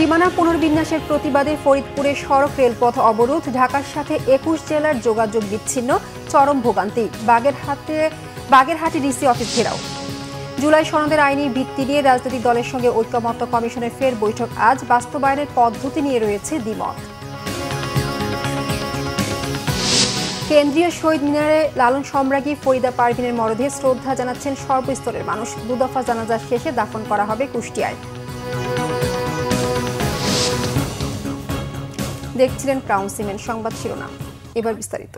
সীমানা পুনর্বিন্যাসের প্রতিবাদে ফরিদপুরে সড়ক রেলপথ অবরোধ, ঢাকার সাথে ২১ জেলার যোগাযোগ বিচ্ছিন্ন, চরম ভোগান্তি। বাগেরহাটে ডিসি অফিস ঘেরাও। জুলাই সনদের আইনি ভিত্তি নিয়ে রাজনৈতিক দলের সঙ্গে ঐক্যমত্য কমিশনের ফের বৈঠক আজ, বাস্তবায়নের পদ্ধতি নিয়ে রয়েছে দ্বিমত। কেন্দ্রীয় শহীদ মিনারে লালন সম্রাজ্ঞী ফরিদা পারভীনের মরদেহে শ্রদ্ধা জানাচ্ছেন সর্বস্তরের মানুষ। দুদফা জানাজা শেষে দাফন করা হবে কুষ্টিয়ায়। দেখছিলেন ক্রাউন সিমেন্ট সংবাদ শিরোনাম, এবার বিস্তারিত।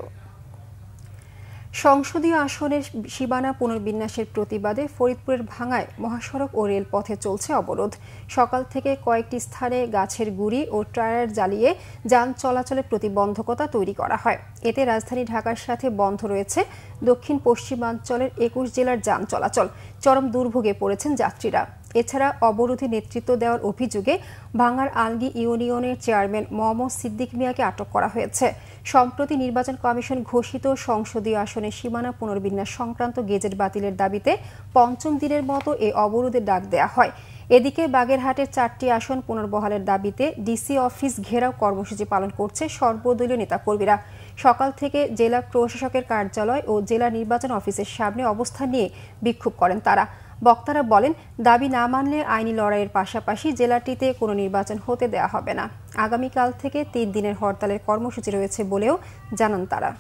সংসদীয় আসনের সীমানা পুনর্বিন্যাসের প্রতিবাদে ফরিদপুরের ভাঙ্গায় মহাসড়ক ও রেলপথে চলছে অবরোধ। সকাল থেকে কয়েকটি স্থানে গাছের গুঁড়ি ও টায়ার জ্বালিয়ে যান চলাচলে প্রতিবন্ধকতা তৈরি করা হয়। এতে রাজধানী ঢাকার সাথে বন্ধ রয়েছে দক্ষিণ পশ্চিমাঞ্চলের ২১ জেলার যান চলাচল। চরম দুর্ভোগে পড়েছেন যাত্রীরা। এছাড়া অবরোধে নেতৃত্ব দেওয়ার অভিযোগে ভাঙ্গার আলগী ইউনিয়নের চেয়ারম্যান মোহাম্মদ সিদ্দিক মিয়াকে আটক করা হয়েছে। সম্প্রতি নির্বাচন কমিশন ঘোষিত সংসদীয় আসনে সীমানা পুনর্বিন্যাস সংক্রান্ত গেজেট বাতিলের দাবিতে পঞ্চম দিনের মতো এ অবরোধের ডাক দেয়া হয়। এদিকে বাগেরহাটের ৪টি আসন পুনর্বহালের দাবিতে ডিসি অফিস ঘেরাও কর্মসূচি পালন করছে সর্বদলীয় নেতাকর্মীরা। সকাল থেকে জেলা প্রশাসকের কার্যালয় ও জেলা নির্বাচন অফিসের সামনে অবস্থান নিয়ে বিক্ষোভ করেন তারা। বক্তারা বলেন, দাবি না মানলে আইনি লড়াইয়ের পাশাপাশি জেলাটিতে কোনো নির্বাচন হতে দেওয়া হবে না। আগামীকাল থেকে ৩ দিনের হরতালের কর্মসূচি রয়েছে বলেও জানান তারা।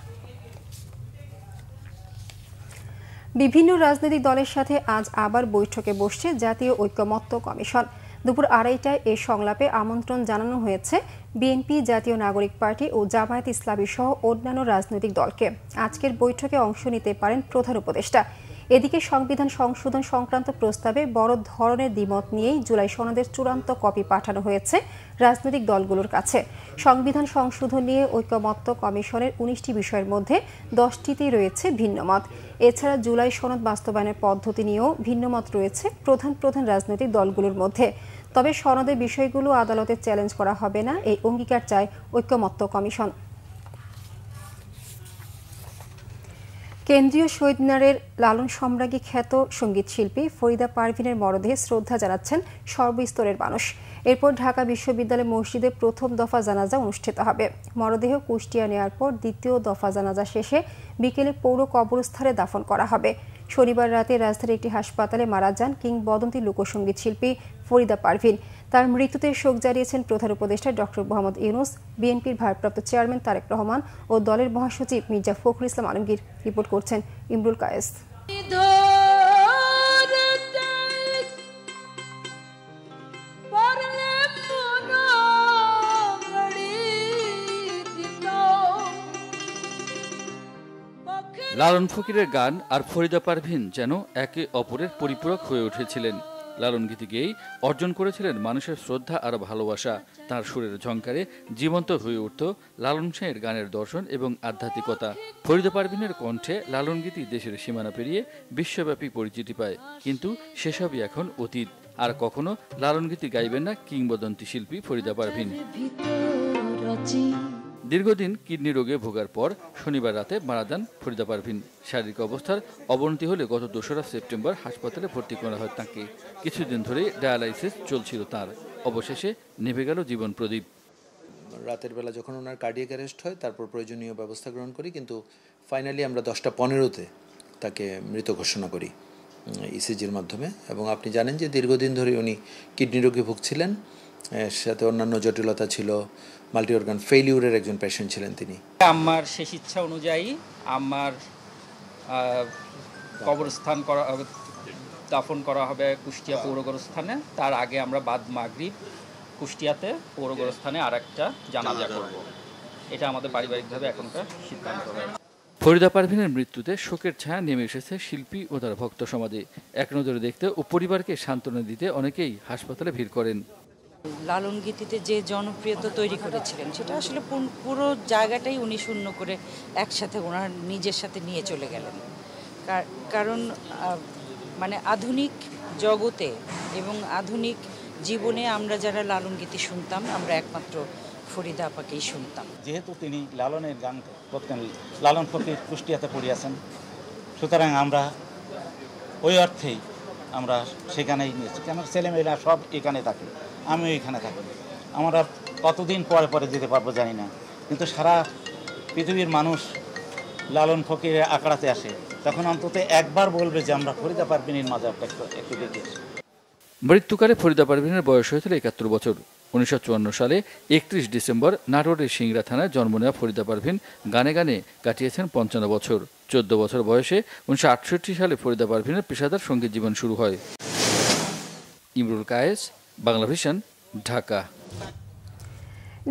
বিভিন্ন রাজনৈতিক দলের সাথে আজ আবার বৈঠকে বসছে জাতীয় ঐক্যমত্য কমিশন। দুপুর ২:৩০টায় এ সংলাপে আমন্ত্রণ জানানো হয়েছে বিএনপি, জাতীয় নাগরিক পার্টি ও জামায়াত ইসলামী সহ অন্যান্য রাজনৈতিক দলকে। আজকের বৈঠকে অংশ নিতে পারেন প্রধান উপদেষ্টা। এদিকে সংবিধান সংশোধন সংক্রান্ত প্রস্তাবে বড় ধরনের দ্বিমত নিয়েই জুলাই সনদের চূড়ান্ত কপি পাঠানো হয়েছে রাজনৈতিক দলগুলোর কাছে। সংবিধান সংশোধন নিয়ে ঐক্যমত্য কমিশনের ১৯টি বিষয়ের মধ্যে 10টিতেই রয়েছে ভিন্নমত। এছাড়া জুলাই সনদ বাস্তবায়নের পদ্ধতি নিয়েও ভিন্নমত রয়েছে প্রধান রাজনৈতিক দলগুলোর মধ্যে। তবে সনদের বিষয়গুলো আদালতে চ্যালেঞ্জ করা হবে না, এই অঙ্গীকার চায় ঐক্যমত্য কমিশন। কেন্দ্রীয় শহীদ মিনারের লালন সম্রাজ্ঞী খ্যাত সঙ্গীত শিল্পী ফরিদা পারভীনের মরদেহে শ্রদ্ধা জানাচ্ছেন সর্বস্তরের মানুষ। এরপর ঢাকা বিশ্ববিদ্যালয় মসজিদে প্রথম দফা জানাজা অনুষ্ঠিত হবে। মরদেহ কুষ্টিয়া নেওয়ার পর দ্বিতীয় দফা জানাজা শেষে বিকেলে পৌর কবরস্থানে দাফন করা হবে। শনিবার রাতে রাজধানীর একটি হাসপাতালে মারা যান কিংবদন্তি লোকসঙ্গীত শিল্পী ফরিদা পারভীন। তার মৃত্যুতে শোক জানিয়েছেন প্রধান উপদেষ্টা ডক্টর মোহাম্মদ ইউনূস, বিএনপির ভারপ্রাপ্ত চেয়ারম্যান তারেক রহমান ও দলের মহাসচিব মির্জা ফখরুল ইসলাম আলমগীর। রিপোর্ট করছেন ইমরুল কায়েস। লালন ফকিরের গান আর ফরিদা পারভীন যেন একে অপরের পরিপূরক হয়ে উঠেছিলেন। লালন গীতি গেয়েই অর্জন করেছিলেন মানুষের শ্রদ্ধা আর ভালোবাসা। তার সুরের ঝংকারে জীবন্ত হয়ে উঠত লালন শাহের গানের দর্শন এবং আধ্যাত্মিকতা। ফরিদা পারভীনের কণ্ঠে লালন গীতি দেশের সীমানা পেরিয়ে বিশ্বব্যাপী পরিচিতি পায়। কিন্তু সেসবই এখন অতীত। আর কখনো লালন গীতি গাইবেন না কিংবদন্তি শিল্পী ফরিদা পারভীন। দীর্ঘদিন কিডনি রোগে ভোগার পর শনিবার রাতে মারা যান ফরিদা পারভীন। শারীরিক অবস্থার অবনতি হলে গত ২রা সেপ্টেম্বর হাসপাতালে ভর্তি করা হয় তাঁকে। কিছুদিন ধরেই ডায়ালাইসিস চলছিল তাঁর। অবশেষে নিভে গেল জীবন প্রদীপ। রাতের বেলা যখন ওনার কার্ডিয়াক অ্যারেস্ট হয়, তারপর প্রয়োজনীয় ব্যবস্থা গ্রহণ করি, কিন্তু ফাইনালি আমরা 10:15-তে তাকে মৃত ঘোষণা করি ইসিজির মাধ্যমে। এবং আপনি জানেন যে দীর্ঘদিন ধরে উনি কিডনি রোগে ভুগছিলেন, সাথে অন্যান্য জটিলতা ছিল, মাল্টি অর্গান ফেইলিউরের একজন পেশেন্ট ছিলেন তিনি। আমার শেষ ইচ্ছা অনুযায়ী আমার কবরস্থান দাফন করা হবে কুষ্টিয়া পৌর গোরস্থানে। তার আগে আমরা বাদ মাগরিব কুষ্টিয়াতে পৌর গোরস্থানে আরেকটা জানাজা করব। এটা আমাদের পারিবারিকভাবে এখনকার সিদ্ধান্ত। ফরিদা পারভীনের মৃত্যুতে শোকের ছায়া নেমে এসেছে শিল্পী ও তার ভক্ত সমাজে। এক নজরে দেখতে ও পরিবারকে সান্ত্বনা দিতে অনেকেই হাসপাতালে ভিড় করেন। লালন গীতিতে যে জনপ্রিয়তা তৈরি করেছিলেন, সেটা আসলে পুরো জায়গাটাই উনি শূন্য করে একসাথে ওনার নিজের সাথে নিয়ে চলে গেলেন। কারণ মানে আধুনিক জগতে এবং আধুনিক জীবনে আমরা যারা লালন গীতি শুনতাম, আমরা একমাত্র ফরিদা আপাকেই শুনতাম। যেহেতু তিনি লালনের গান করতেন, লালন ফকির কুষ্টিয়াতে পড়িয়াছেন, সুতরাং আমরা ওই অর্থেই আমরা সেখানেই নিয়েছি। কেন ছেলেমেয়েরা সব এখানে থাকে, আমিও এখানে থাকি। আমরা কতদিন পরে পরে যেতে পারবো জানি না, কিন্তু সারা পৃথিবীর মানুষ লালন ফকিরের আখড়াতে আসে, তখন অন্তত একবার বলবে যে আমরা ফরিদা পারভিনের মাজারটা একটু দেখে আসি। মৃত্যুকালে ফরিদা পারভিনের বয়স হয়েছিল ৭১ বছর। ১৯৫৪ সালে ৩১ ডিসেম্বর নাটোরের সিংড়া থানায় জন্ম নেওয়া ফরিদা পারভিন গানে গানে কাটিয়েছেন ৫৫ বছর। ১৪ বছর বয়সে ১৯৬৮ সালে ফরিদা পারভিনের পেশাদার সঙ্গীত জীবন শুরু হয়। ইমরুল কায়েস, বাংলা ভিশন, ঢাকা।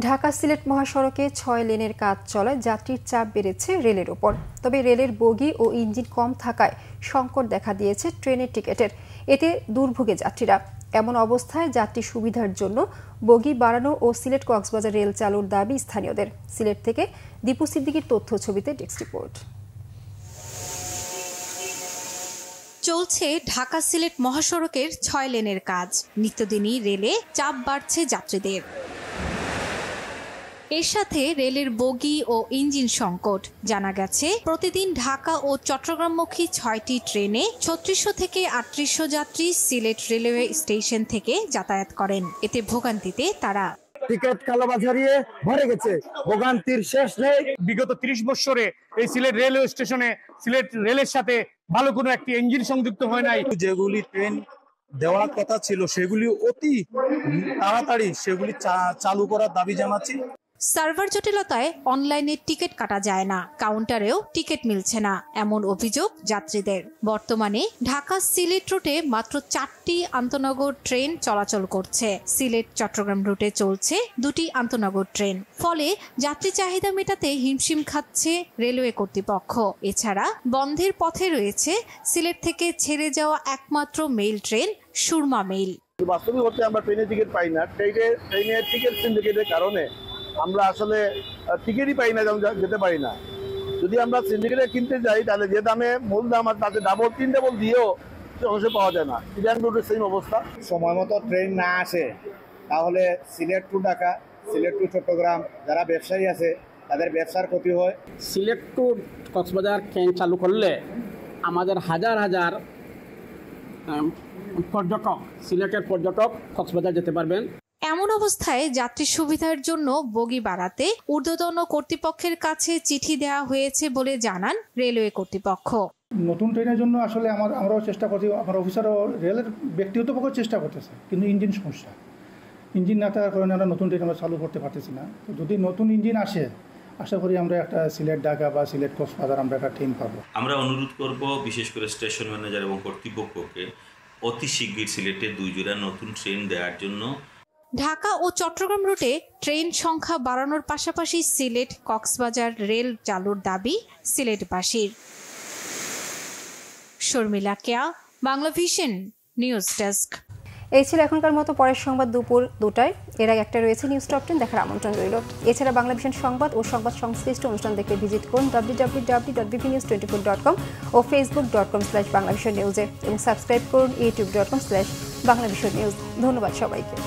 ঢাকা সিলেট মহাসড়কে ৬ লেনের কাজ চলায় যাত্রীর চাপ বেড়েছে রেলের ওপর। তবে রেলের বগি ও ইঞ্জিন কম থাকায় সংকট দেখা দিয়েছে ট্রেনের টিকিটের। এতে দুর্ভোগে যাত্রীরা। এমন অবস্থায় যাত্রী সুবিধার জন্য বগি বাড়ানো ও সিলেট কক্সবাজার রেল চালুর দাবি স্থানীয়দের। সিলেট থেকে দীপু সিদ্দিকীর তথ্য ছবিতে ডেস্ক রিপোর্ট। চলছে ঢাকা সিলেট মহাসড়কের ৬ লেনের কাজ। নিত্যদিনই রেলে চাপ বাড়ছে যাত্রীদের। এর সাথে রেলের বগি ও ইঞ্জিন সংকট। জানা গেছে প্রতিদিন ঢাকা ও চট্টগ্রামমুখী ৬টি ট্রেনে ৩৬০০ থেকে ৩৮০০ যাত্রী সিলেট রেলওয়ে স্টেশন থেকে যাতায়াত করেন। এতে ভোগান্তিতে তারা। টিকিট কালোবাজারিয়ে ভরে গেছে, ভোগান্তির শেষ নেই। বিগত ৩০ বছরে এই সিলেট রেলওয়ে স্টেশনে সিলেট রেলের সাথে ভালো কোনো একটি ইঞ্জিন সংযুক্ত হয় নাই। যেগুলি ট্রেন দেওয়ার কথা ছিল সেগুলি অতি তাড়াতাড়ি সেগুলি চালু করার দাবি জানাচ্ছি। সার্ভার জটিলতায় অনলাইনে টিকিট কাটা যায় না, কাউন্টারেও টিকিট মিলছে না, এমন অভিযোগ যাত্রীদের। বর্তমানে ঢাকা সিলেট রুটে মাত্র 4টি আন্তনগর ট্রেন চলাচল করছে। সিলেট চট্টগ্রাম রুটে চলছে 2টি আন্তনগর ট্রেন। ফলে যাত্রী চাহিদা মেটাতে হিমশিম খাচ্ছে রেলওয়ে কর্তৃপক্ষ। এছাড়া বন্ধের পথে রয়েছে সিলেট থেকে ছেড়ে যাওয়া একমাত্র মেইল ট্রেন সুরমা মেইল। বাস্তবিক অর্থে আমরা ট্রেনের টিকিট পাই না। ট্রেনের টিকিট সিন্ডিকেটের কারণে আমরা আসলে টিকিটই পাই না, যেতে পারি না। যদি আমরা সিন্ডিকেটে কিনতে যাই তাহলে যে দামে মূল দাম আর তাতে ডাবল 3 ডাবল দিয়েও অবশ্য পাওয়া যায় না। চিটাগাং রুটের সেম অবস্থা। সময় মতো ট্রেন না আসে তাহলে সিলেট টু ঢাকা, সিলেট টু চট্টগ্রাম যারা ব্যবসায়ী আছে তাদের ব্যবসার ক্ষতি হয়। সিলেট টু কক্সবাজার ট্রেন চালু করলে আমাদের হাজার হাজার পর্যটক, সিলেটের পর্যটক কক্সবাজার যেতে পারবেন। এমন অবস্থায় যাত্রী সুবিধার জন্য বগি বাড়াতে ঊর্ধ্বতন কর্তৃপক্ষের কাছে চিঠি দেওয়া হয়েছে বলে জানান রেলওয়ে কর্তৃপক্ষ। নতুন ট্রেনের জন্য আসলে আমরাও চেষ্টা করছি, আমার অফিসারও রেলের ব্যক্তিগত পক্ষে চেষ্টা করতেছে, কিন্তু ইঞ্জিন সমস্যা। ইঞ্জিন না থাকার কারণে আমরা নতুন ট্রেন আমরা চালু করতে পারতেছি না। তো যদি নতুন ইঞ্জিন আসে, আশা করি আমরা একটা সিলেট ঢাকা বা সিলেট কক্সবাজার আমরা একটা ট্রেন পাবো। আমরা অনুরোধ করব বিশেষ করে স্টেশন ম্যানেজার এবং কর্তৃপক্ষকে অতি শীঘ্রই সিলেটে 2 জোড়া নতুন ট্রেন দেওয়ার জন্য। ঢাকা ও চট্টগ্রাম রুটে ট্রেন সংখ্যা বাড়ানোর পাশাপাশি সিলেট কক্সবাজার রেল চালুর দাবি সিলেটবাসীর। শর্মিলা কেয়া, বাংলা ভিশন, নিউজ ডেস্ক। এই ছিল এখনকার মতো। পরের সংবাদ দুপুর 2টায়। এর আগে একটা রয়েছে নিউজ টপ 10 দেখার আমন্ত্রণ রইল। এছাড়া বাংলা ভিশন সংবাদ ও সংবাদ সংশ্লিষ্ট অনুষ্ঠান দেখতে ভিজিট করুন www.bpnews24.com ও facebook.com/banglavisionnews এবং সাবস্ক্রাইব করুন youtube.com/banglavisionnews। ধন্যবাদ সবাইকে।